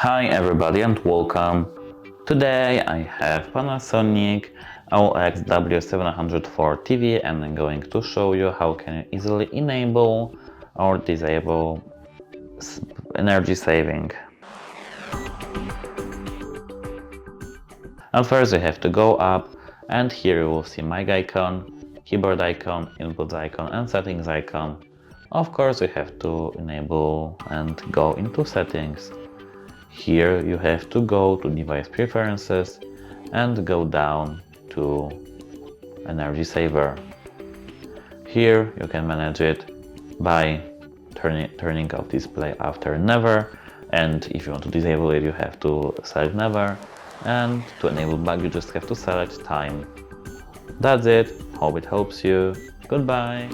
Hi everybody and welcome. Today I have Panasonic TX-50LXW704 TV and I'm going to show you how can you easily enable or disable energy saving. And first you have to go up and here you will see mic icon, keyboard icon, input icon and settings icon. Of course you have to enable and go into settings. Here you have to go to device preferences and go down to energy saver. Here you can manage it by turning off display after never, and if you want to disable it you have to select never, and to enable bug you just have to select time. That's it, hope it helps you, goodbye!